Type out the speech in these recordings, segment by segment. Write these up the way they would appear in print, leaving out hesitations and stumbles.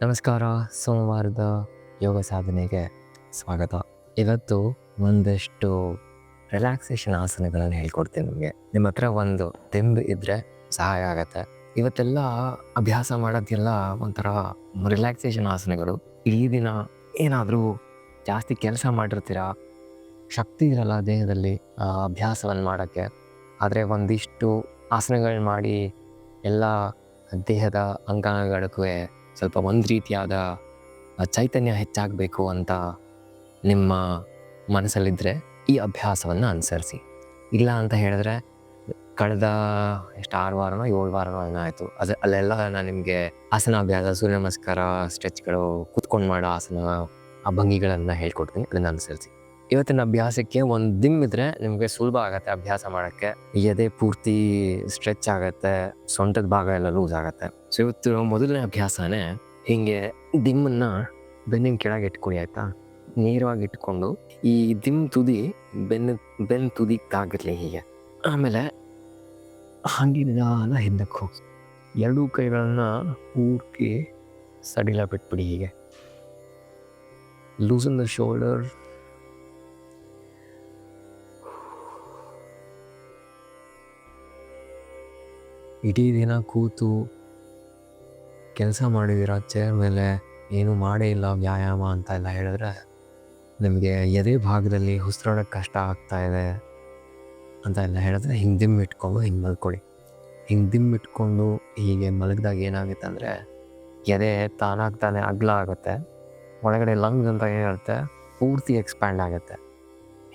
ನಮಸ್ಕಾರ. ಸೋಮವಾರದ ಯೋಗ ಸಾಧನೆಗೆ ಸ್ವಾಗತ. ಇವತ್ತು ಒಂದಷ್ಟು ರಿಲ್ಯಾಕ್ಸೇಷನ್ ಆಸನಗಳನ್ನು ಹೇಳ್ಕೊಡ್ತೀನಿ ನಿಮಗೆ. ನಿಮ್ಮ ಹತ್ರ ಒಂದು ದಿಂಬು ಇದ್ದರೆ ಸಹಾಯ ಆಗತ್ತೆ. ಇವತ್ತೆಲ್ಲ ಅಭ್ಯಾಸ ಮಾಡೋದೆಲ್ಲ ಒಂಥರ ರಿಲ್ಯಾಕ್ಸೇಷನ್ ಆಸನಗಳು. ಇಡೀ ದಿನ ಏನಾದರೂ ಜಾಸ್ತಿ ಕೆಲಸ ಮಾಡಿರ್ತೀರ, ಶಕ್ತಿ ಇರಲ್ಲ ದೇಹದಲ್ಲಿ ಅಭ್ಯಾಸವನ್ನು ಮಾಡೋಕ್ಕೆ. ಆದರೆ ಒಂದಿಷ್ಟು ಆಸನಗಳು ಮಾಡಿ ಎಲ್ಲ ದೇಹದ ಅಂಗಾಂಗಗಳಿಗೂ ಸ್ವಲ್ಪ ಒಂದು ರೀತಿಯಾದ ಚೈತನ್ಯ ಹೆಚ್ಚಾಗಬೇಕು ಅಂತ ನಿಮ್ಮ ಮನಸ್ಸಲ್ಲಿದ್ದರೆ ಈ ಅಭ್ಯಾಸವನ್ನು ಅನುಸರಿಸಿ. ಇಲ್ಲ ಅಂತ ಹೇಳಿದ್ರೆ ಕಳೆದ 6 ವಾರನೋ 7 ವಾರನೋ ಏನೋ ಆಯಿತು, ಅಲ್ಲೆಲ್ಲ ನಾನು ನಿಮಗೆ ಆಸನಾಭ್ಯಾಸ, ಸೂರ್ಯ ನಮಸ್ಕಾರ, ಸ್ಟ್ರೆಚ್ಗಳು, ಕೂತ್ಕೊಂಡು ಮಾಡೋ ಆಸನ, ಆ ಭಂಗಿಗಳನ್ನು ಹೇಳ್ಕೊಡ್ತೀನಿ, ಅದನ್ನು ಅನುಸರಿಸಿ. ಇವತ್ತಿನ ಅಭ್ಯಾಸಕ್ಕೆ ಒಂದು ದಿಮ್ಮಿದ್ರೆ ನಿಮಗೆ ಸುಲಭ ಆಗುತ್ತೆ ಅಭ್ಯಾಸ ಮಾಡೋಕ್ಕೆ. ಎದೆ ಪೂರ್ತಿ ಸ್ಟ್ರೆಚ್ ಆಗುತ್ತೆ, ಸೊಂಟದ ಭಾಗ ಎಲ್ಲ ಲೂಸ್ ಆಗುತ್ತೆ. ಸೊ ಇವತ್ತು ಮೊದಲನೇ ಅಭ್ಯಾಸನೇ ಹೀಗೆ ದಿಮ್ಮನ್ನು ಬೆನ್ನಿನ ಕೆಳಗೆ ಇಟ್ಕೊಳ್ಳಿ, ಆಯಿತಾ? ನೇರವಾಗಿ ಇಟ್ಕೊಂಡು ಈ ದಿಮ್ ತುದಿ ಬೆನ್ನು ತುದಿಗೆ ತಾಗಿರಲಿ ಹೀಗೆ. ಆಮೇಲೆ ಹಾಗೆ ನಿಧಾನ ಹಿಂದಕ್ಕೆ ಹೋಗಿ ಎರಡೂ ಕೈಗಳನ್ನು ಪೂರ್ತಿ ಸಡಿಲ ಬಿಟ್ಬಿಡಿ ಹೀಗೆ. Loosen the shoulder. ಇಡೀ ದಿನ ಕೂತು ಕೆಲಸ ಮಾಡಿದ್ದೀರ ಚೇರ್ ಮೇಲೆ, ಏನೂ ಮಾಡೇ ಇಲ್ಲ ವ್ಯಾಯಾಮ ಅಂತ ಎಲ್ಲ ಹೇಳಿದ್ರೆ ನಿಮಗೆ ಎದೆ ಭಾಗದಲ್ಲಿ ಉಸಿರಾಡೋಕ್ಕೆ ಕಷ್ಟ ಆಗ್ತಾಯಿದೆ ಅಂತ ಎಲ್ಲ ಹೇಳಿದ್ರೆ ಹಿಂಗೆ ದಿಮ್ ಇಟ್ಕೊಂಡು ಹಿಂಗೆ ಮಲ್ಕೊಳ್ಳಿ. ಹಿಂಗೆ ದಿಮ್ ಇಟ್ಕೊಂಡು ಹೀಗೆ ಮಲಗಿದಾಗ ಏನಾಗುತ್ತೆ ಅಂದರೆ ಎದೆ ತಾನಾಗ್ತಾನೆ ಅಗಲ ಆಗುತ್ತೆ, ಒಳಗಡೆ ಲಂಗ್ಸ್ ಅಂತ ಏನಿರುತ್ತೆ ಪೂರ್ತಿ ಎಕ್ಸ್ಪ್ಯಾಂಡ್ ಆಗುತ್ತೆ.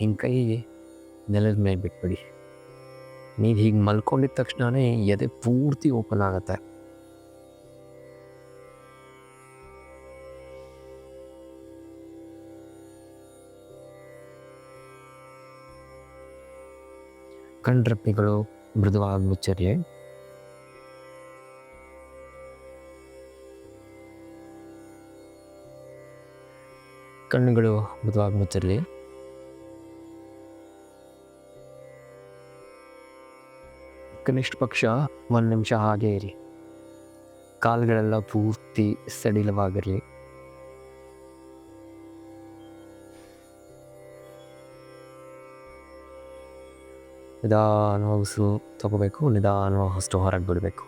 ಹಿಂಗೆ ಕೈ ನೆಲದ ಮೇಲೆ ಬಿಟ್ಬಿಡಿ. ನೀವು ಹೀಗೆ ಮಲ್ಕೊಂಡಿದ್ದ ತಕ್ಷಣವೇ ಎದೆ ಪೂರ್ತಿ ಓಪನ್ ಆಗುತ್ತೆ. ಕಣ್ರೆಪ್ಪೆಗಳು ಮೃದುವಾಗಿ ಮುಚ್ಚಿರಲಿ. ಕಣ್ಣುಗಳು ಮೃದುವಾಗಿ ಮುಚ್ಚಿರಲಿ. ಕನಿಷ್ಠ ಪಕ್ಷ 1 ನಿಮಿಷ ಹಾಗೇ ಇರಿ. ಕಾಲುಗಳೆಲ್ಲ ಪೂರ್ತಿ ಸಡಿಲವಾಗಿರಲಿ. ನಿಧಾನವಾಗಿ ಉಸಿರು ತಗೋಬೇಕು, ನಿಧಾನವಾಗಿ ಅಷ್ಟು ಹೊರಗೆ ಬಿಡಬೇಕು.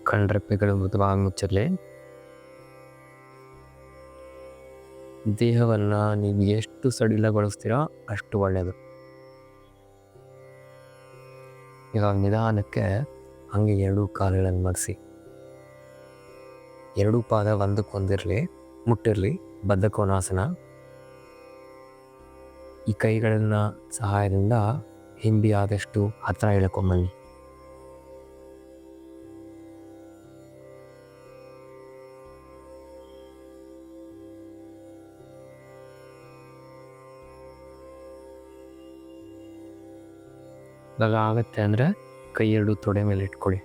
ಕಣ್ರೆಪ್ಪೆಗಳು ಮೃದುವಾಗಿ ಮುಚ್ಚಿರಲಿ. ದೇಹವನ್ನು ನೀವು ಎಷ್ಟು ಸಡಿಲಗೊಳಿಸ್ತೀರೋ ಅಷ್ಟು ಒಳ್ಳೆಯದು. ಇವಾಗ ನಿಧಾನಕ್ಕೆ ಹಾಗೆ ಎರಡೂ ಕಾಲುಗಳನ್ನು ಮಡಿಸಿ, ಎರಡೂ ಪಾದ ಒಂದಕ್ಕೊಂದಿರಲಿ, ಮುಟ್ಟಿರಲಿ. ಬದ್ಧಕೋನಾಸನ. ಈ ಕೈಗಳನ್ನ ಸಹಾಯದಿಂದ ಹಿಂಡಿ ಆದಷ್ಟು ಹತ್ತಿರ ಎಳ್ಕೊಂಬನ್ನಿ. ಇವಾಗ ಆಗುತ್ತೆ ಅಂದರೆ ಕೈ ಎರಡು ತೊಡೆ ಮೇಲೆ ಇಟ್ಕೊಳ್ಳಿ.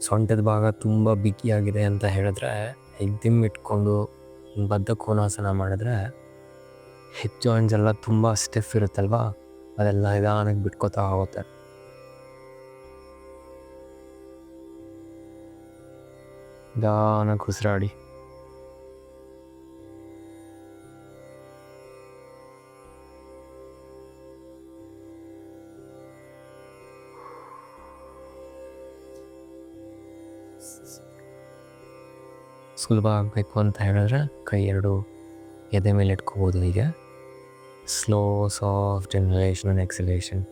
ಸೊಂಟದ ಭಾಗ ತುಂಬ ಬಿಗಿಯಾಗಿದೆ ಅಂತ ಹೇಳಿದ್ರೆ ಹೀಗೆ ದಿಮ್ ಇಟ್ಕೊಂಡು ಬದ್ಧ ಕೋನಾಸನ ಮಾಡಿದ್ರೆ ಹಿಪ್ ಜಾಯಿಂಟ್ಸ್ ಎಲ್ಲ ತುಂಬ ಸ್ಟಿಫ್ ಇರುತ್ತಲ್ವ, ಅದೆಲ್ಲ ನಿಧಾನಕ್ಕೆ ಬಿಟ್ಕೋತಾ ಹೋಗುತ್ತೆ. ನಿಧಾನಕ್ಕೆ ಉಸಿರಾಡಿ. ಸುಲಭ ಆಗಬೇಕು ಅಂತ ಹೇಳಿದ್ರೆ ಕೈ ಎರಡು ಎದೆ ಮೇಲೆ ಇಟ್ಕೋಬೋದು. ಹೀಗೆ ಸ್ಲೋ ಸಾಫ್ಟ್ ಇನ್ಹಲೇಷನ್ ಆ್ಯಂಡ್ ಎಕ್ಸಲೇಷನ್.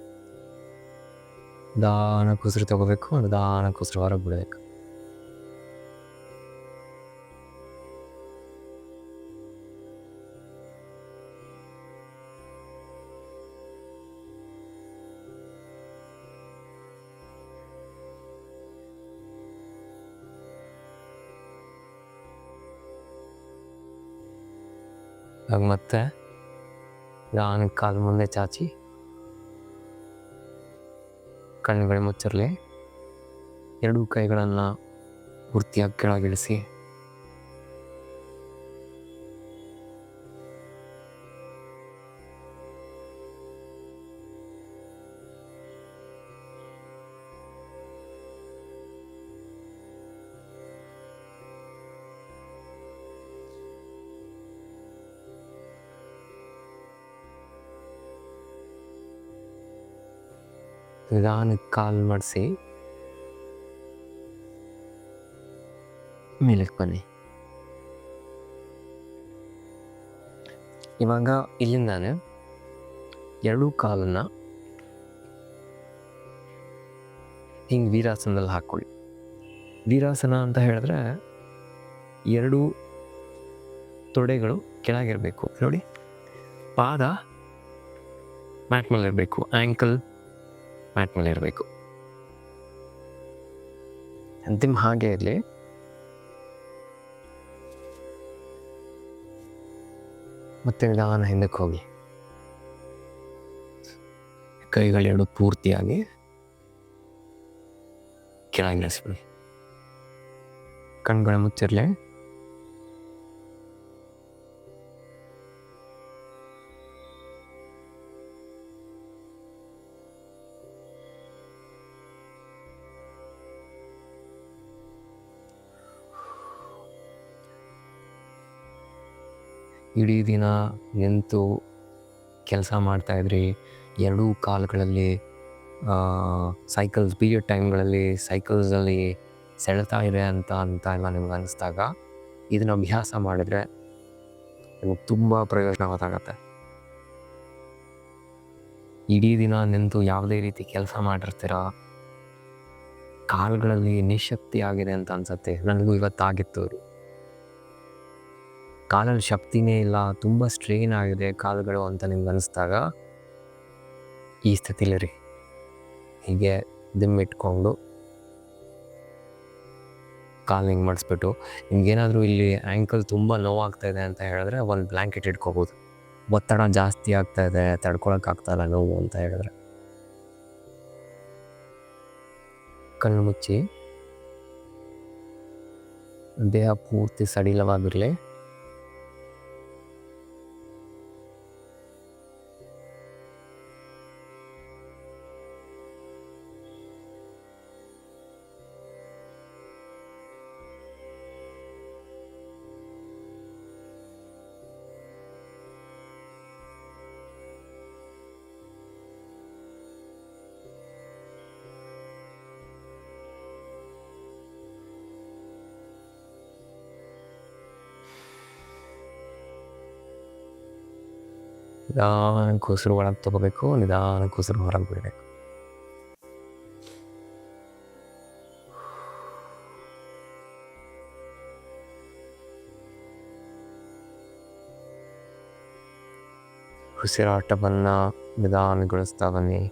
ನಿಧಾನಕ್ಕೆ ಉಸಿರು ತಗೋಬೇಕು, ನಿಧಾನಕ್ಕೆ ಉಸಿರು ಹೊರಗೆ ಬಿಡಬೇಕು. ಆಗ ಮತ್ತೆ ನಿಧಾನಕ್ಕೆ ಕಾಲು ಮುಂದೆ ಚಾಚಿ, ಕಣ್ಣುಗಳು ಮುಚ್ಚಿರಲಿ. ಎರಡೂ ಕೈಗಳನ್ನು ಪೂರ್ತಿಯಾಗಿ ಕೆಳಗಿಳಿಸಿ. ನಿಧಾನಕ್ಕೆ ಕಾಲು ಮಾಡಿಸಿ ಮೇಲಕ್ಕೆ ಬನ್ನಿ. ಇವಾಗ ಇಲ್ಲಿಂದಾನೆ ಎರಡೂ ಕಾಲನ್ನು ಹಿಂಗೆ ವೀರಾಸನದಲ್ಲಿ ಹಾಕ್ಕೊಳ್ಳಿ. ವೀರಾಸನ ಅಂತ ಹೇಳಿದ್ರೆ ಎರಡೂ ತೊಡೆಗಳು ಕೆಳಗಿರಬೇಕು ನೋಡಿ, ಪಾದ ಮ್ಯಾಟ್ ಮೇಲೆ ಇರಬೇಕು, ಆ್ಯಂಕಲ್ ಮ್ಯಾಟ್ ಮೇಲೆ ಇರಬೇಕು. ಅಂತಿಮ ಹಾಗೆ ಇರಲಿ. ಮತ್ತೆ ನಿಧಾನ ಹಿಂದಕ್ಕೆ ಹೋಗಿ ಕೈಗಳೆರಡು ಪೂರ್ತಿಯಾಗಿ ಕೆಳಗಿಳಿಸ್ಬಿಡಿ. ಕಣ್ಗಳ ಮುಚ್ಚಿರಲಿ. ಇಡೀ ದಿನ ನಿಂತು ಕೆಲಸ ಮಾಡ್ತಾಯಿದ್ರಿ, ಎರಡೂ ಕಾಲುಗಳಲ್ಲಿ ಸೈಕಲ್ಸ್ ಪೀರಿಯಡ್ ಟೈಮ್ಗಳಲ್ಲಿ ಸೈಕಲ್ಸಲ್ಲಿ ಸೆಳೆತಾ ಇದೆ ಅಂತ ಎಲ್ಲ ನಿಮ್ಗೆ ಅನಿಸ್ದಾಗ ಇದನ್ನು ಅಭ್ಯಾಸ ಮಾಡಿದರೆ ನಿಮಗೆ ತುಂಬ ಪ್ರಯೋಜನವಾಗುತ್ತೆ. ಇಡೀ ದಿನ ನಿಂತು ಯಾವುದೇ ರೀತಿ ಕೆಲಸ ಮಾಡಿರ್ತೀರ, ಕಾಲುಗಳಲ್ಲಿ ನಿಶಕ್ತಿ ಆಗಿದೆ ಅಂತ ಅನ್ಸುತ್ತೆ. ನನಗೂ ಇವತ್ತಾಗಿತ್ತು. ಕಾಲಲ್ಲಿ ಶಕ್ತಿನೇ ಇಲ್ಲ, ತುಂಬ ಸ್ಟ್ರೈನ್ ಆಗಿದೆ ಕಾಲುಗಳು ಅಂತ ನಿಮ್ಗೆ ಅನಿಸ್ದಾಗ ಈ ಸ್ಥಿತಿಲಿರಿ. ಹೀಗೆ ದಿಮ್ಮಿಟ್ಕೊಂಡು ಕಾಲು ಹಿಂಗೆ ಮಾಡಿಸ್ಬಿಟ್ಟು, ನಿಮ್ಗೇನಾದರೂ ಇಲ್ಲಿ ಆ್ಯಂಕಲ್ ತುಂಬ ನೋವಾಗ್ತಾಯಿದೆ ಅಂತ ಹೇಳಿದ್ರೆ ಒಂದು ಬ್ಲ್ಯಾಂಕೆಟ್ ಇಟ್ಕೋಬೋದು. ಒತ್ತಡ ಜಾಸ್ತಿ ಆಗ್ತಾಯಿದೆ, ತಡ್ಕೊಳಕ್ಕಾಗ್ತಾಯಿಲ್ಲ ನೋವು ಅಂತ ಹೇಳಿದ್ರೆ. ಕಣ್ಣು ಮುಚ್ಚಿ ದೇಹ ಪೂರ್ತಿ ಸಡಿಲವಾಗಿರಲಿ. ನಿಧಾನಕ್ಕೆ ಉಸಿರು ಒಳಗೆ ತಗೋಬೇಕು, ನಿಧಾನಕ್ಕೆ ಉಸಿರು ಹೊರಗೆ ಬಿಡಬೇಕು. ಉಸಿರಾಟವನ್ನು ನಿಧಾನಗೊಳಿಸ್ತಾ ಬನ್ನಿ.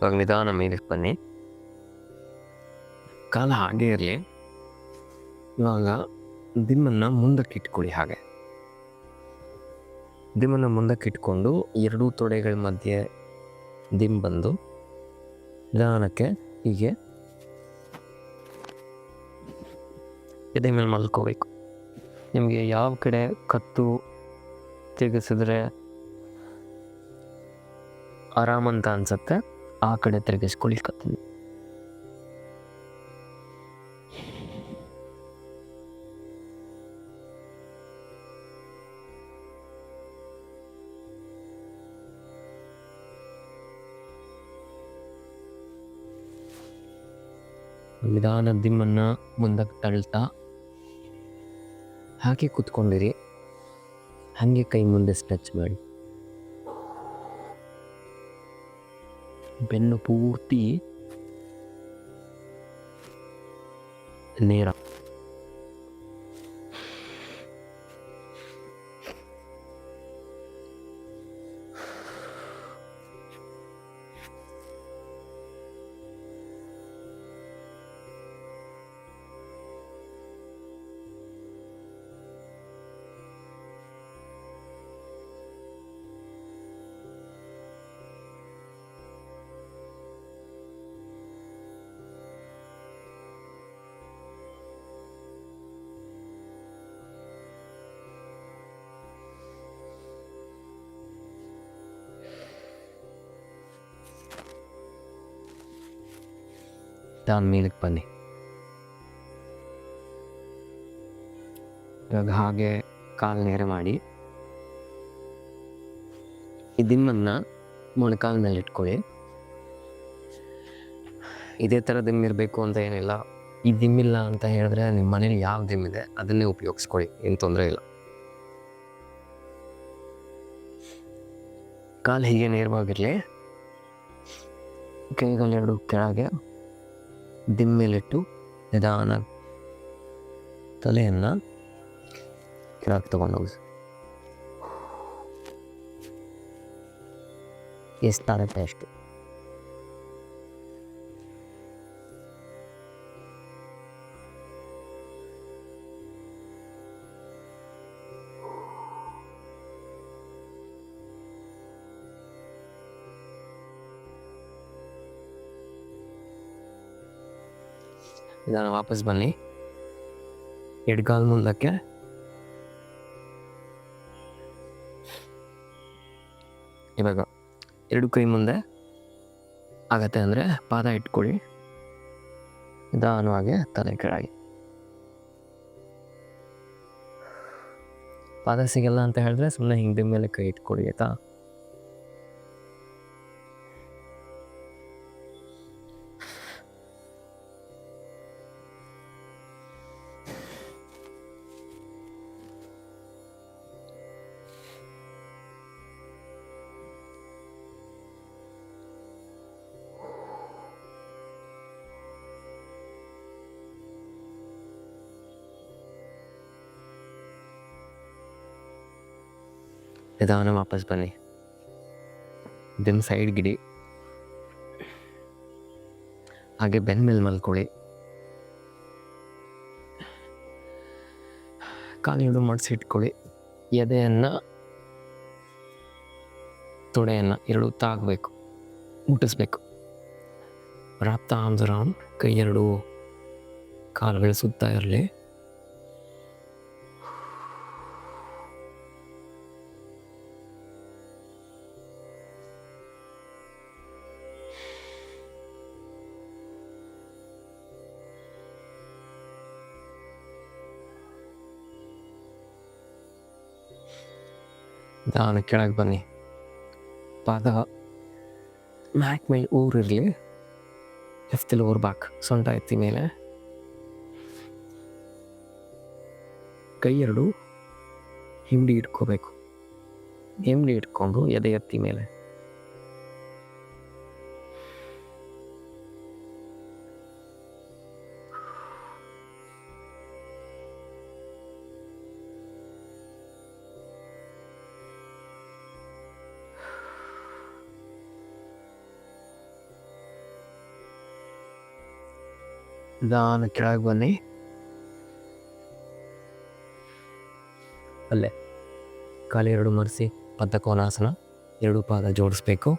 ಇವಾಗ ನಿಧಾನ ಮೇಲಕ್ಕೆ ಬನ್ನಿ, ಕಾಲ ಹಾಗೆ ಇರಲಿ. ಇವಾಗ ದಿಮ್ಮನ್ನು ಮುಂದಕ್ಕೆ ಇಟ್ಕೊಳ್ಳಿ. ಹಾಗೆ ದಿಮ್ಮನ್ನು ಮುಂದಕ್ಕೆ ಇಟ್ಕೊಂಡು ಎರಡೂ ತೊಡೆಗಳ ಮಧ್ಯೆ ದಿಮ್ ಬಂದು ನಿಧಾನಕ್ಕೆ ಹೀಗೆ ಎದೆ ಮೇಲೆ ಮಲ್ಕೋಬೇಕು. ನಿಮಗೆ ಯಾವ ಕಡೆ ಕತ್ತು ತಿರುಗಿಸಿದ್ರೆ ಆರಾಮಂತ ಅನ್ಸುತ್ತೆ ಆ ಕಡೆ ತಿರುಗಿಸ್ಕೊಳ್ಳಿ ಕತ್ತಲ್ಲಿ. ನಿಧಾನ ದಿಮ್ಮನ್ನು ಮುಂದಕ್ಕೆ ತಳ್ತಾ ಹಾಗೆ ಕೂತ್ಕೊಂಡಿರಿ. ಹಾಗೆ ಕೈ ಮುಂದೆ ಸ್ಟ್ರೆಚ್ ಮಾಡಿ, ಬೆನ್ನು ಪೂರ್ತಿ ನೇರ. ನಿಧಾನ ಮೇಲಕ್ಕೆ ಬನ್ನಿ. ಇವಾಗ ಹಾಗೆ ಕಾಲು ನೇರ ಮಾಡಿ ಈ ದಿಮ್ಮನ್ನು ಮೊಣಕಾಲ ಮೇಲೆ ಇಟ್ಕೊಳ್ಳಿ. ಇದೇ ಥರ ದಿಮ್ಮಿರಬೇಕು ಅಂತ ಏನಿಲ್ಲ. ಈ ದಿಮ್ಮಿಲ್ಲ ಅಂತ ಹೇಳಿದ್ರೆ ನಿಮ್ಮ ಮನೇಲಿ ಯಾವ ದಿಮ್ಮಿದೆ ಅದನ್ನೇ ಉಪಯೋಗಿಸ್ಕೊಳ್ಳಿ, ಏನು ತೊಂದರೆ ಇಲ್ಲ. ಕಾಲು ಹೀಗೆ ನೇರವಾಗಿರಲಿ. ಕೈಗಳೆರಡು ಕೆಳಗೆ ದಿಮ್ಮೇಲಿಟ್ಟು ನಿಧಾನ ತಲೆಯನ್ನು ಕೆಳಗೆ ತಗೊಂಡೋಗಿ ಎಷ್ಟಾಗುತ್ತೆ ಅಷ್ಟು. ನಿಧಾನ ವಾಪಸ್ ಬನ್ನಿ. ಎಡಗಾಲು ಮುಂದಕ್ಕೆ, ಇವಾಗ ಎರಡು ಕೈ ಮುಂದೆ ಆಗತ್ತೆ ಅಂದರೆ ಪಾದ ಇಟ್ಕೊಳ್ಳಿ. ನಿಧಾನವಾಗಿ ತಲೆ ಕೆಳಗೆ. ಪಾದ ಸಿಗಲ್ಲ ಅಂತ ಹೇಳಿದ್ರೆ ಸುಮ್ಮನೆ ಹಿಂದೆ ಮೇಲೆ ಕೈ ಇಟ್ಕೊಳ್ಳಿ, ಆಯ್ತಾ? ನಿಧಾನ ವಾಪಸ್ ಬನ್ನಿ. ದಿಮ್ ಸೈಡ್ ಗಿಡಿ. ಹಾಗೆ ಬೆನ್ನ ಮೇಲೆ ಮಲ್ಕೊಳ್ಳಿ. ಕಾಲಿಡು ಮಡಿಸಿಟ್ಕೊಳ್ಳಿ. ಎದೆಯನ್ನು ತೊಡೆಯನ್ನು ಎರಡು ತಾಗಬೇಕು, ಮುಟ್ಟಿಸ್ಬೇಕು. Wrap the arms around. ಕೈ ಎರಡು ಕಾಲುಗಳು ಸುತ್ತಾ ಇರಲಿ. ನಿಧಾನ ಕೆಳಗೆ ಬನ್ನಿ. ಪಾದ ಮ್ಯಾಕ್ ಮೇಲೆ ಊರಿರಲಿ. ಲೆಫ್ಟಲ್ಲಿ ಊರ್ಬಾಕ್. ಸೊಂಟ ಎತ್ತಿ ಮೇಲೆ. ಕೈ ಎರಡು ಹಿಂಡಿ ಇಟ್ಕೋಬೇಕು. ಹಿಂಡಿ ಇಟ್ಕೊಂಡು ಎದೆ ಎತ್ತಿ ಮೇಲೆ. ನಿಧಾನ ಕೆಳಗೆ ಬನ್ನಿ. ಅಲ್ಲೇ ಕಾಲು ಎರಡು ಮರೆಸಿ ಪದ್ಮಕೋನಾಸನ. ಎರಡು ಪಾದ ಜೋಡಿಸ್ಬೇಕು.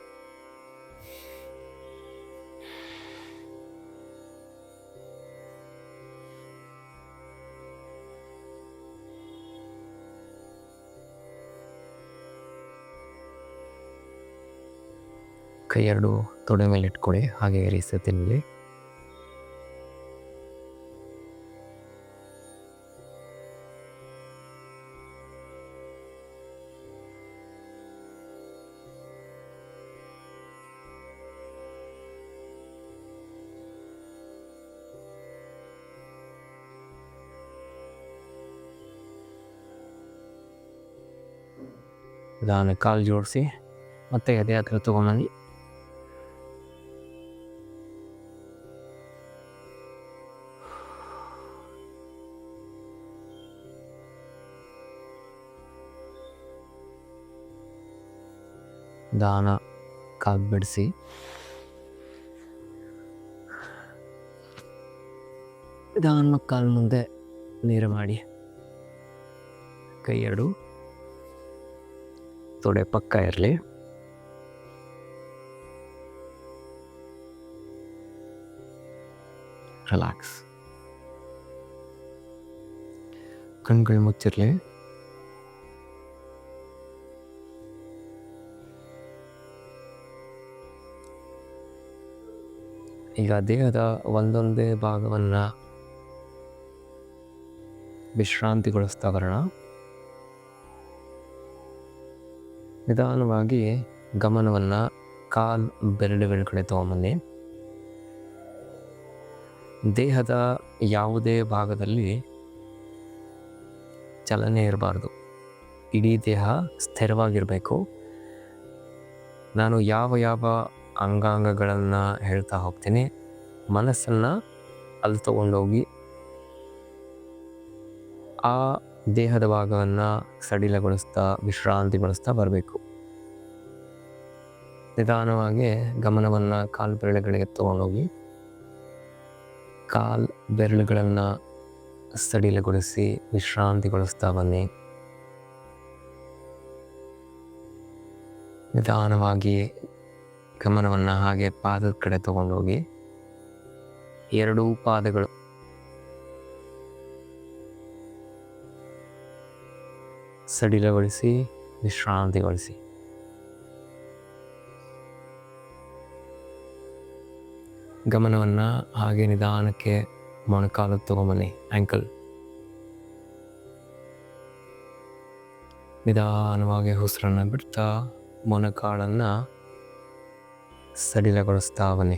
ಕೈ ಎರಡು ತೊಡೆ ಮೇಲೆ ಇಟ್ಕೊಳ್ಳಿ. ಹಾಗೆ ಏರಿಸಿ ತಿನ್ನಲಿ. ನಿಧಾನ ಕಾಲು ಜೋಡಿಸಿ ಮತ್ತೆ ಎದೆ ಹತ್ರ ತೊಗೊಂಬಂದು ನಿಧಾನ ಕಾಲು ಬಿಡಿಸಿ ನಿಧಾನ ಕಾಲು ಮುಂದೆ ನೇರ ಮಾಡಿ. ಕೈ ಎರಡು ತೊಡೆ ಪಕ್ಕ ಇರಲಿ. ರಿಲ್ಯಾಕ್ಸ್. ಕಣ್ಗಳು ಮುಚ್ಚಿರಲಿ. ಈಗ ದೇಹದ ಒಂದೊಂದೇ ಭಾಗವನ್ನು ವಿಶ್ರಾಂತಿಗೊಳಿಸ್ತಾ ಬರೋಣ. ನಿಧಾನವಾಗಿ ಗಮನವನ್ನು ಕಾಲು ಬೆರಳುಗಳ ಕಡೆ ತೊಗೊಂಬನ್ನಿ. ದೇಹದ ಯಾವುದೇ ಭಾಗದಲ್ಲಿ ಚಲನೆ ಇರಬಾರ್ದು. ಇಡೀ ದೇಹ ಸ್ಥಿರವಾಗಿರಬೇಕು. ನಾನು ಯಾವ ಅಂಗಾಂಗಗಳನ್ನು ಹೇಳ್ತಾ ಹೋಗ್ತೀನಿ, ಮನಸ್ಸನ್ನು ಅಲ್ಲಿ ತಗೊಂಡೋಗಿ ಆ ದೇಹದ ಭಾಗವನ್ನು ಸಡಿಲಗೊಳಿಸ್ತಾ ವಿಶ್ರಾಂತಿಗೊಳಿಸ್ತಾ ಬರಬೇಕು. ನಿಧಾನವಾಗಿ ಗಮನವನ್ನು ಕಾಲು ಬೆರಳುಗಳಿಗೆ ತಗೊಂಡೋಗಿ ಕಾಲು ಬೆರಳುಗಳನ್ನು ಸಡಿಲಗೊಳಿಸಿ ವಿಶ್ರಾಂತಿಗೊಳಿಸ್ತಾ ಬನ್ನಿ. ನಿಧಾನವಾಗಿ ಗಮನವನ್ನು ಹಾಗೆ ಪಾದದ ಕಡೆ ತಗೊಂಡೋಗಿ ಎರಡೂ ಪಾದಗಳು ಸಡಿಲಗೊಳಿಸಿ ವಿಶ್ರಾಂತಿಗೊಳಿಸಿ. ಗಮನವನ್ನು ಹಾಗೆ ನಿಧಾನಕ್ಕೆ ಮೊಣಕಾಲು ತಗೊಂಬನ್ನಿ, ಆ್ಯಂಕಲ್. ನಿಧಾನವಾಗಿ ಉಸಿರನ್ನು ಬಿಡ್ತಾ ಮೊಣಕಾಲನ್ನು ಸಡಿಲಗೊಳಿಸ್ತಾ ಬನ್ನಿ.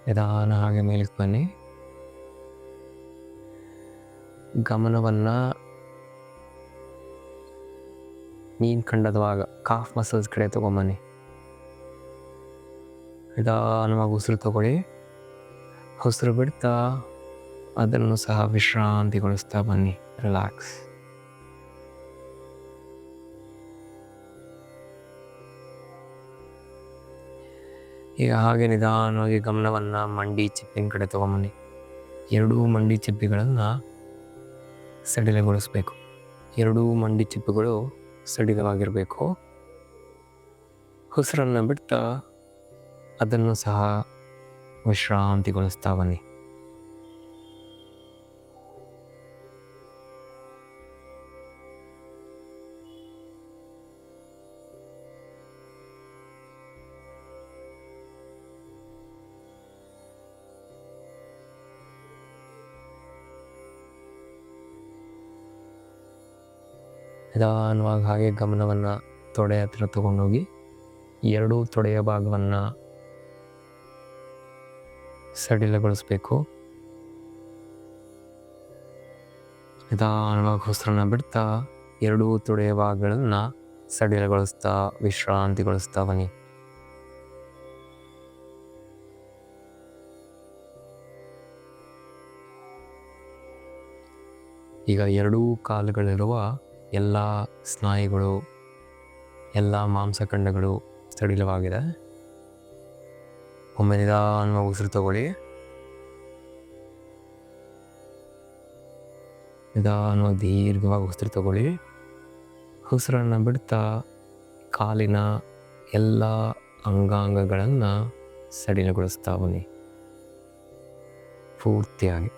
ನಿಧಾನ ಹಾಗೆ ಮೇಲಕ್ಕೆ ಬನ್ನಿ. ಗಮನವನ್ನು ಮೀನ್ಖಂಡದ ಭಾಗ ಕಾಫ್ ಮಸಲ್ಸ್ ಕಡೆ ತೊಗೊಂಬನ್ನಿ. ನಿಧಾನವಾಗಿ ಉಸಿರು ತಗೊಳ್ಳಿ. ಉಸಿರು ಬಿಡ್ತಾ ಅದನ್ನು ಸಹ ವಿಶ್ರಾಂತಿಗೊಳಿಸ್ತಾ ಬನ್ನಿ. ರಿಲ್ಯಾಕ್ಸ್. ಈಗ ಹಾಗೆ ನಿಧಾನವಾಗಿ ಗಮನವನ್ನು ಮಂಡಿ ಚಿಪ್ಪಿನ ಕಡೆ ತೊಗೊಂಬನ್ನಿ. ಎರಡೂ ಮಂಡಿ ಚಿಪ್ಪಿಗಳನ್ನು ಸಡಿಲಗೊಳಿಸಬೇಕು. ಎರಡೂ ಮಂಡಿ ಚಿಪ್ಪುಗಳು ಸಡಿಲವಾಗಿರಬೇಕು. ಉಸಿರನ್ನು ಬಿಡ್ತಾ ಅದನ್ನು ಸಹ ವಿಶ್ರಾಂತಿಗೊಳಿಸ್ತಾ ಬನ್ನಿ. ನಿಧಾನವಾಗಿ ಹಾಗೆ ಗಮನವನ್ನು ತೊಡೆ ಹತ್ರ ತಗೊಂಡೋಗಿ ಎರಡೂ ತೊಡೆಯ ಭಾಗವನ್ನು ಸಡಿಲಗೊಳಿಸಬೇಕು. ನಿಧಾನವಾಗಿ ಉಸಿರನ್ನು ಬಿಡ್ತಾ ಎರಡೂ ತೊಡೆಯ ಭಾಗಗಳನ್ನು ಸಡಿಲಗೊಳಿಸ್ತಾ ವಿಶ್ರಾಂತಿಗೊಳಿಸ್ತಾ ಬನ್ನಿ. ಈಗ ಎರಡೂ ಕಾಲುಗಳಿರುವ ಎಲ್ಲ ಸ್ನಾಯುಗಳು, ಎಲ್ಲ ಮಾಂಸಖಂಡಗಳು ಸಡಿಲವಾಗಿದೆ. ಒಮ್ಮೆ ನಿಧಾನವಾಗಿ ಉಸಿರು ತಗೊಳ್ಳಿ. ನಿಧಾನವಾಗಿ ದೀರ್ಘವಾಗಿ ಉಸಿರು ತಗೊಳ್ಳಿ. ಉಸಿರನ್ನು ಬಿಡ್ತಾ ಕಾಲಿನ ಎಲ್ಲ ಅಂಗಾಂಗಗಳನ್ನು ಸಡಿಲಗೊಳಿಸ್ತಾ ಬನ್ನಿ ಪೂರ್ತಿಯಾಗಿ.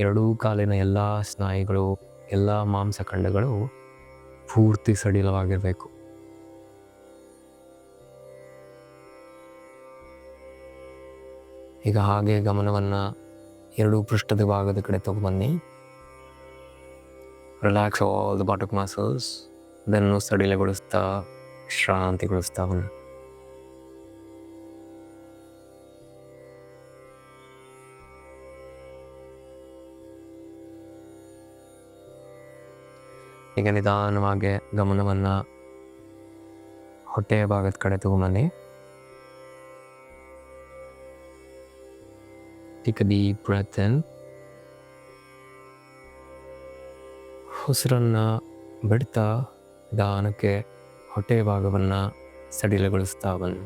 ಎರಡೂ ಕಾಲಿನ ಎಲ್ಲ ಸ್ನಾಯುಗಳು, ಎಲ್ಲ ಮಾಂಸಖಂಡಗಳು ಪೂರ್ತಿ ಸಡಿಲವಾಗಿರಬೇಕು. ಈಗ ಹಾಗೆ ಗಮನವನ್ನು ಎರಡೂ ಪೃಷ್ಠದ ಭಾಗದ ಕಡೆ ತಗೊಬನ್ನಿ. Relax all the bottom muscles. ಅದನ್ನು ಸಡಿಲಗೊಳಿಸ್ತಾ ವಿಶ್ರಾಂತಿಗೊಳಿಸ್ತಾ ಬನ್ನಿ. ಈಗ ನಿಧಾನವಾಗಿ ಗಮನವನ್ನು ಹೊಟ್ಟೆಯ ಭಾಗದ ಕಡೆ ತಗೊಂಬನ್ನಿ. Take a deep breath in. ಉಸಿರನ್ನು ಬಿಡ್ತಾ ನಿಧಾನಕ್ಕೆ ಹೊಟ್ಟೆಯ ಭಾಗವನ್ನು ಸಡಿಲಗೊಳಿಸ್ತಾ ಬನ್ನಿ.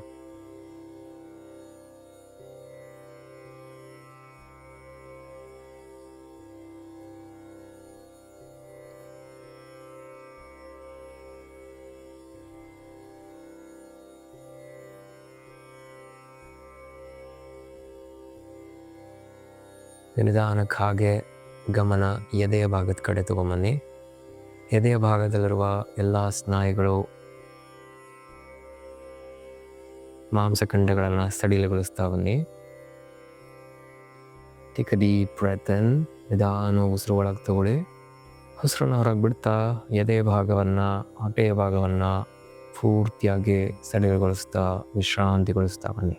ನಿಧಾನಕ್ಕೆ ಹಾಗೆ ಗಮನ ಎದೆಯ ಭಾಗದ ಕಡೆ ತಗೊಂಬನ್ನಿ. ಎದೆಯ ಭಾಗದಲ್ಲಿರುವ ಎಲ್ಲ ಸ್ನಾಯುಗಳು ಮಾಂಸಖಂಡಗಳನ್ನು ಸಡಿಲಗೊಳಿಸ್ತಾ ಬನ್ನಿ. ಟೇಕ್ ಅ ಡೀಪ್ ಬ್ರೆತ್ ಇನ್. ನಿಧಾನ ಉಸಿರು ಒಳಗೆ ತಗೊಳ್ಳಿ. ಉಸಿರನ್ನು ಹೊರಗೆ ಬಿಡ್ತಾ ಎದೆ ಭಾಗವನ್ನು, ಹೊಟ್ಟೆಯ ಭಾಗವನ್ನು ಪೂರ್ತಿಯಾಗಿ ಸಡಿಲಗೊಳಿಸ್ತಾ ವಿಶ್ರಾಂತಿಗೊಳಿಸ್ತಾ ಬನ್ನಿ.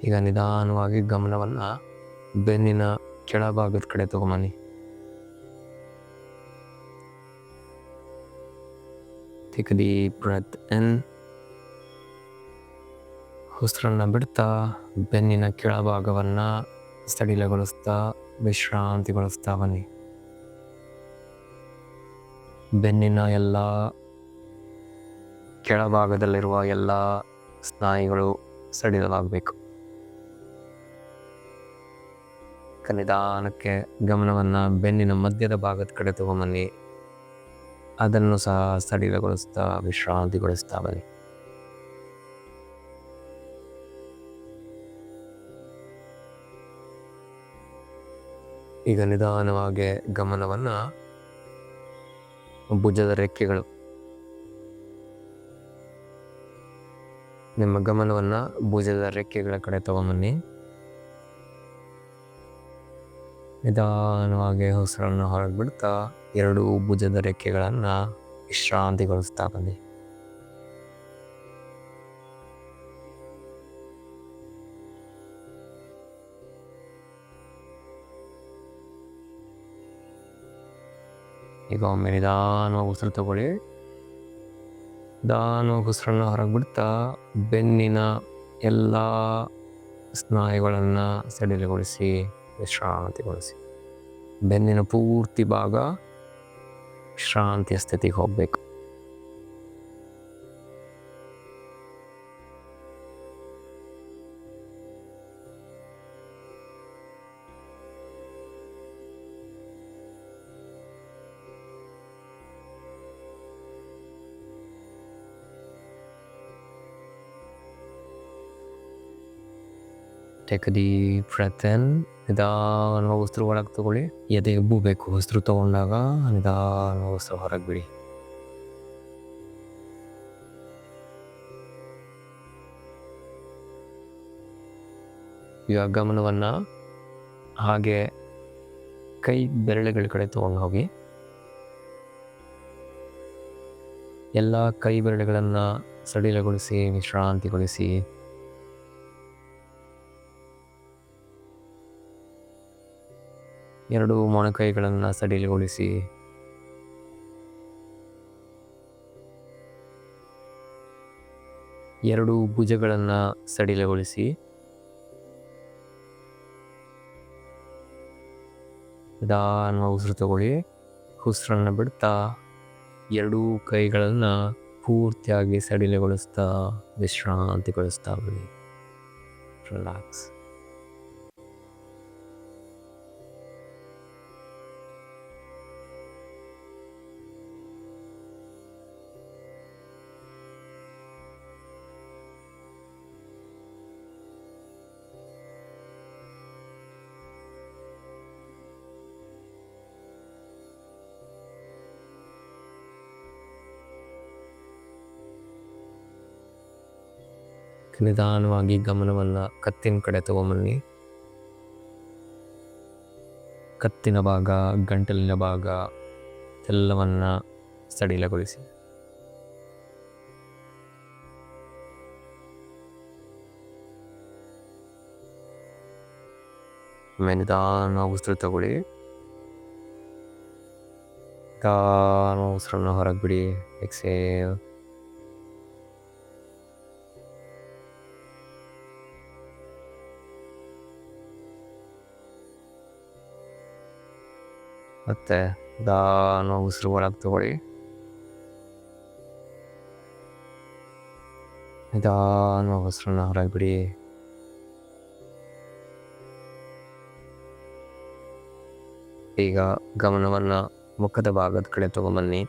ಈಗ ನಿಧಾನವಾಗಿ ಗಮನವನ್ನು ಬೆನ್ನಿನ ಕೆಳಭಾಗದ ಕಡೆ ತಗೊಂಬನ್ನಿ. ಟೇಕ್ ಅ ಡೀಪ್ ಬ್ರೆತ್ ಇನ್. ಉಸಿರನ್ನು ಬಿಡ್ತಾ ಬೆನ್ನಿನ ಕೆಳಭಾಗವನ್ನು ಸಡಿಲಗೊಳಿಸ್ತಾ ವಿಶ್ರಾಂತಿಗೊಳಿಸ್ತಾ ಬನ್ನಿ. ಬೆನ್ನಿನ ಎಲ್ಲ ಕೆಳಭಾಗದಲ್ಲಿರುವ ಎಲ್ಲ ಸ್ನಾಯುಗಳು ಸಡಿಲವಾಗಬೇಕು. ನಿಧಾನಕ್ಕೆ ಗಮನವನ್ನು ಬೆನ್ನಿನ ಮಧ್ಯದ ಭಾಗದ ಕಡೆ ತಗೊಂಬನ್ನಿ. ಅದನ್ನು ಸಹ ಸಡಿಲಗೊಳಿಸ್ತಾ ವಿಶ್ರಾಂತಿಗೊಳಿಸ್ತಾ ಬನ್ನಿ. ಈಗ ನಿಧಾನವಾಗಿ ಗಮನವನ್ನು ಭುಜದ ರೆಕ್ಕೆಗಳು, ನಿಮ್ಮ ಗಮನವನ್ನು ಭುಜದ ರೆಕ್ಕೆಗಳ ಕಡೆ ತಗೊಂಬನ್ನಿ. ನಿಧಾನವಾಗಿ ಉಸಿರನ್ನು ಹೊರಗೆ ಬಿಡ್ತಾ ಎರಡೂ ಭುಜದ ರೆಕ್ಕೆಗಳನ್ನು ವಿಶ್ರಾಂತಿಗೊಳಿಸ್ತಾ ಬನ್ನಿ. ಈಗ ಒಮ್ಮೆ ನಿಧಾನವಾಗಿ ಉಸಿರು ತಗೊಳ್ಳಿ. ನಿಧಾನವಾಗಿ ಉಸಿರನ್ನು ಹೊರಗೆ ಬಿಡ್ತಾ ಬೆನ್ನಿನ ಎಲ್ಲ ಸ್ನಾಯುಗಳನ್ನು ಸಡಿಲಗೊಳಿಸಿ ವಿಶ್ರಾಂತಿಗೊಳಿಸಿ. ಬೆನ್ನಿನ ಪೂರ್ತಿ ಭಾಗ ವಿಶ್ರಾಂತಿಯ ಸ್ಥಿತಿಗೆ ಹೋಗಬೇಕು. ಟೇಕ್ ಅ ಡೀಪ್ ಬ್ರೆತ್ ಇನ್. ನಿಧಾನವಾಗಿ ಉಸಿರು ಒಳಗೆ ತಗೊಳ್ಳಿ. ಎದೆ ಉಬ್ಬಬೇಕು. ಉಸಿರು ತಗೊಂಡಾಗ ನಿಧಾನವಾಗಿ ಉಸಿರು ಹೊರಗೆ ಬಿಡಿ. ಈಗ ಗಮನವನ್ನು ಹಾಗೆ ಕೈ ಬೆರಳುಗಳ ಕಡೆ ತಗೊಂಡು ಹೋಗಿ ಎಲ್ಲ ಕೈ ಬೆರಳುಗಳನ್ನು ಸಡಿಲಗೊಳಿಸಿ ವಿಶ್ರಾಂತಿಗೊಳಿಸಿ. ಎರಡು ಮೊಣಕೈಗಳನ್ನು ಸಡಿಲಗೊಳಿಸಿ. ಎರಡು ಭುಜಗಳನ್ನು ಸಡಿಲಗೊಳಿಸಿ. ನಿಧಾನವಾಗಿ ಉಸಿರು ತಗೊಳ್ಳಿ. ಉಸಿರನ್ನು ಬಿಡ್ತಾ ಎರಡೂ ಕೈಗಳನ್ನು ಪೂರ್ತಿಯಾಗಿ ಸಡಿಲಗೊಳಿಸ್ತಾ ವಿಶ್ರಾಂತಿಗೊಳಿಸ್ತಾ ಬನ್ನಿ. ರಿಲ್ಯಾಕ್ಸ್. ನಿಧಾನವಾಗಿ ಗಮನವನ್ನು ಕತ್ತಿನ ಕಡೆ ತಗೊಂಬನ್ನಿ. ಕತ್ತಿನ ಭಾಗ, ಗಂಟಲಿನ ಭಾಗ ಎಲ್ಲವನ್ನು ಸಡಿಲಗೊಳಿಸಿ. ನಿಧಾನವಾಗಿ ಉಸಿರು ತಗೊಳ್ಳಿ. ನಿಧಾನವಾಗಿ ಉಸಿರನ್ನು ಹೊರಗೆ ಬಿಡಿ. ಎಕ್ಸೇಲ್. ಮತ್ತೆ ನಿಧಾನವಾಗಿ ಉಸಿರು ಒಳಗೆ ತಗೊಳ್ಳಿ. ನಿಧಾನವಾಗಿ ಉಸಿರನ್ನು ಹೊರಗೆ ಬಿಡಿ. ಈಗ ಗಮನವನ್ನು ಮುಖದ ಭಾಗದ ಕಡೆ ತಗೊಂಬನ್ನಿ.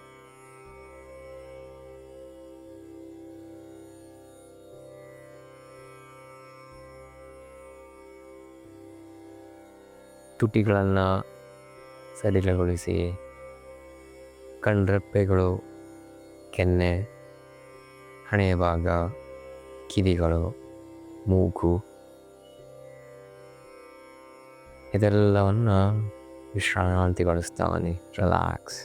ತುಟಿಗಳನ್ನು ಸಡಿಲಗೊಳಿಸಿ ಕಣ್ರೆಪ್ಪೆಗಳು, ಕೆನ್ನೆ, ಹಣೆಯ ಭಾಗ, ಕಿವಿಗಳು, ಮೂಗು ಇದೆಲ್ಲವನ್ನು ವಿಶ್ರಾಂತಿಗೊಳಿಸ್ತಾವನಿ. ರಿಲ್ಯಾಕ್ಸ್.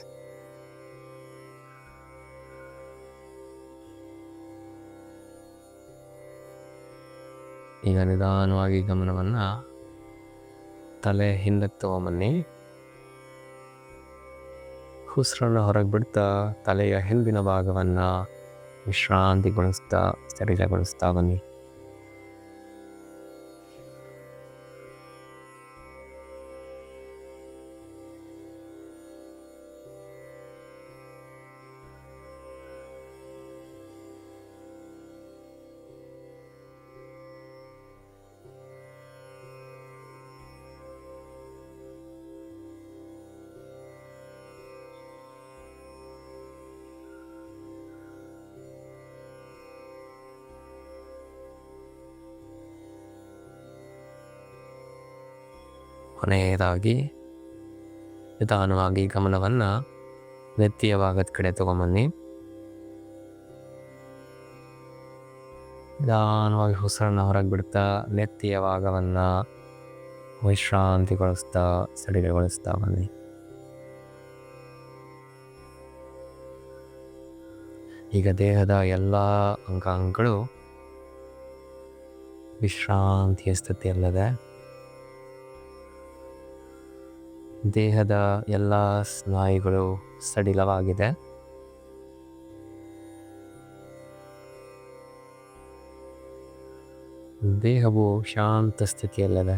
ಈಗ ನಿಧಾನವಾಗಿ ಗಮನವನ್ನು ತಲೆ ಹಿಂದಕ್ಕೆ ತಗೊಂಬನ್ನಿ. ಉಸಿರನ್ನು ಹೊರಗೆ ಬಿಡ್ತಾ ತಲೆಯ ಹಿಂದಿನ ಭಾಗವನ್ನು ವಿಶ್ರಾಂತಿಗೊಳಿಸ್ತಾ ಸಡಿಲಗೊಳಿಸ್ತಾ ಬನ್ನಿ. ಕೊನೆಯದಾಗಿ ನಿಧಾನವಾಗಿ ಗಮನವನ್ನು ನೆತ್ತಿಯ ಭಾಗದ ಕಡೆ ತಗೊಂಬನ್ನಿ. ನಿಧಾನವಾಗಿ ಉಸಿರನ್ನು ಹೊರಗೆ ಬಿಡ್ತಾ ನೆತ್ತಿಯ ಭಾಗವನ್ನು ವಿಶ್ರಾಂತಿಗೊಳಿಸ್ತಾ ಸಡಿಲಗೊಳಿಸ್ತಾ ಬನ್ನಿ. ಈಗ ದೇಹದ ಎಲ್ಲ ಅಂಗಾಂಗಗಳು ವಿಶ್ರಾಂತಿಯ ಸ್ಥಿತಿಯಲ್ಲಿದೆ. ದೇಹದ ಎಲ್ಲ ಸ್ನಾಯುಗಳು ಸಡಿಲವಾಗಿದೆ. ದೇಹವು ಶಾಂತ ಸ್ಥಿತಿಯಲ್ಲಿದೆ.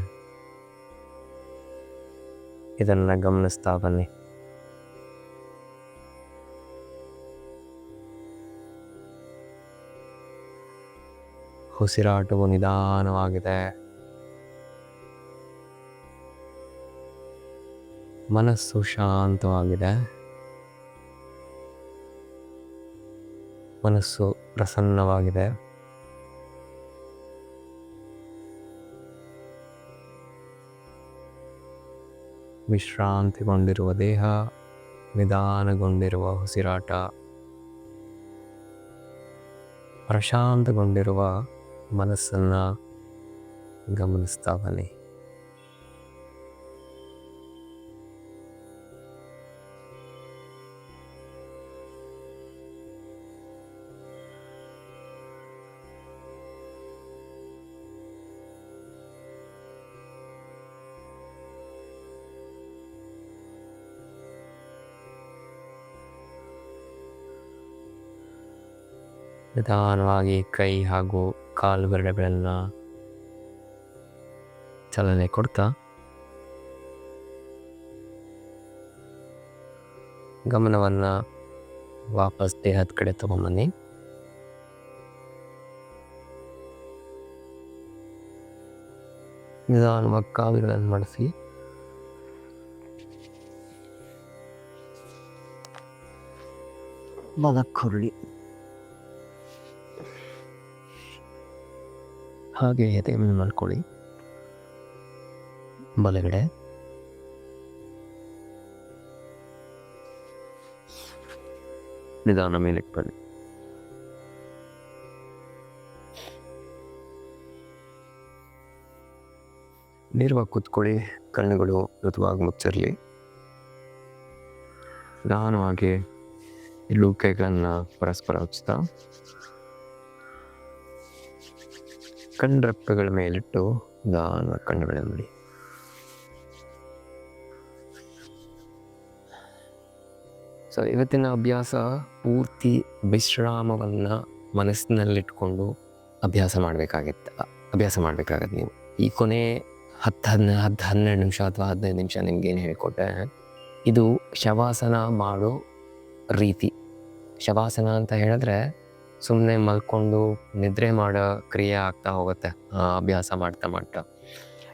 ಇದನ್ನು ಗಮನಿಸ್ತಾ ಬನ್ನಿ. ಉಸಿರಾಟವು ನಿಧಾನವಾಗಿದೆ. ಮನಸ್ಸು ಶಾಂತವಾಗಿದೆ. ಮನಸ್ಸು ಪ್ರಸನ್ನವಾಗಿದೆ. ವಿಶ್ರಾಂತಿಗೊಂಡಿರುವ ದೇಹ, ನಿಧಾನಗೊಂಡಿರುವ ಉಸಿರಾಟ, ಪ್ರಶಾಂತಗೊಂಡಿರುವ ಮನಸ್ಸನ್ನು ಗಮನಿಸ್ತಾ ಬನ್ನಿ. ನಿಧಾನವಾಗಿ ಕೈ ಹಾಗೂ ಕಾಲು ಬೆರಳುಗಳನ್ನು ಚಲನೆ ಕೊಡ್ತಾ ಗಮನವನ್ನು ವಾಪಸ್ ದೇಹದ ಕಡೆ ತಗೊಂಬನ್ನಿ. ನಿಧಾನವಾಗಿ ಕಾಲುಗಳನ್ನು ಮಡಿಸಿ ಬಲಕ್ಕುರುಳಿ, ಹಾಗೆ ಎದೆ ಮೇಲೆ ಮಾಡ್ಕೊಳ್ಳಿ. ಬಲಗಡೆ ನಿಧಾನ ಮೇಲಕ್ಕೆ ಬನ್ನಿ. ನೇರವಾಗಿ ಕೂತ್ಕೊಳ್ಳಿ. ಕಣ್ಣುಗಳು ಮೃದುವಾಗಿ ಮುಚ್ಚಿರಲಿ. ನಿಧಾನವಾಗಿ ಇಲ್ಲೂ ಕೈಗಳನ್ನು ಪರಸ್ಪರ ಹಚ್ತಾ ಕಣ್ರೆಪ್ಪೆಗಳ ಮೇಲಿಟ್ಟು ನಿಧಾನ ಕಣ್ಣುಗಳನ್ನು ನೋಡಿ. ಸೊ ಇವತ್ತಿನ ಅಭ್ಯಾಸ ಪೂರ್ತಿ ವಿಶ್ರಾಮವನ್ನು ಮನಸ್ಸಿನಲ್ಲಿಟ್ಕೊಂಡು ಅಭ್ಯಾಸ ಮಾಡಬೇಕಾಗತ್ತೆ ನೀವು. ಈ ಕೊನೆ 10-12 ನಿಮಿಷ ಅಥವಾ 15 ನಿಮಿಷ ನಿಮ್ಗೇನು ಹೇಳಿಕೊಟ್ಟೆ, ಇದು ಶವಾಸನ ಮಾಡೋ ರೀತಿ. ಶವಾಸನ ಅಂತ ಹೇಳಿದ್ರೆ ಸುಮ್ಮನೆ ಮಲ್ಕೊಂಡು ನಿದ್ರೆ ಮಾಡೋ ಕ್ರಿಯೆ ಆಗ್ತಾ ಹೋಗುತ್ತೆ ಅಭ್ಯಾಸ ಮಾಡ್ತಾ.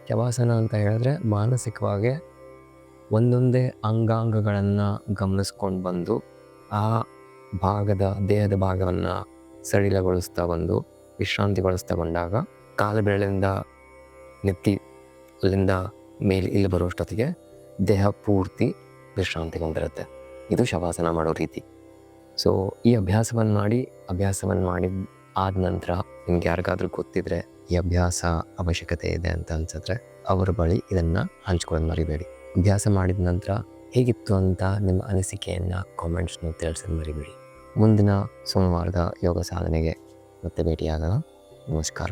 ಶವಾಸನ ಅಂತ ಹೇಳಿದ್ರೆ ಮಾನಸಿಕವಾಗಿ ಒಂದೊಂದೇ ಅಂಗಾಂಗಗಳನ್ನು ಗಮನಿಸ್ಕೊಂಡು ಬಂದು ಆ ದೇಹದ ಭಾಗವನ್ನು ಸಡಿಲಗೊಳಿಸ್ತಾ ಬಂದು ವಿಶ್ರಾಂತಿಗೊಳಿಸ್ತಾ ಬಂದಾಗ ಕಾಲು ಬೆರಳಿಂದ ನೆತ್ತಿ, ಅಲ್ಲಿಂದ ಮೇಲೆ ಇಲ್ಲಿ ಬರುವಷ್ಟೊತ್ತಿಗೆ ದೇಹ ಪೂರ್ತಿ ವಿಶ್ರಾಂತಿಗೆ ಹೊಂದಿರುತ್ತೆ. ಇದು ಶವಾಸನ ಮಾಡೋ ರೀತಿ. ಸೊ ಈ ಅಭ್ಯಾಸವನ್ನು ಮಾಡಿ ಆದ ನಂತರ ನಿಮ್ಗೆ ಯಾರಿಗಾದ್ರೂ ಗೊತ್ತಿದ್ರೆ ಈ ಅಭ್ಯಾಸ ಅವಶ್ಯಕತೆ ಇದೆ ಅಂತ ಅನ್ಸಿದ್ರೆ ಅವರ ಬಳಿ ಇದನ್ನು ಹಂಚ್ಕೊಳ್ಳೋದು ಮರಿಬೇಡಿ. ಅಭ್ಯಾಸ ಮಾಡಿದ ನಂತರ ಹೇಗಿತ್ತು ಅಂತ ನಿಮ್ಮ ಅನಿಸಿಕೆಯನ್ನು ಕಾಮೆಂಟ್ಸ್ನ ತಿಳಿಸೋದು ಮರಿಬೇಡಿ. ಮುಂದಿನ ಸೋಮವಾರದ ಯೋಗ ಸಾಧನೆಗೆ ಮತ್ತೆ ಭೇಟಿಯಾಗೋಣ. ನಮಸ್ಕಾರ.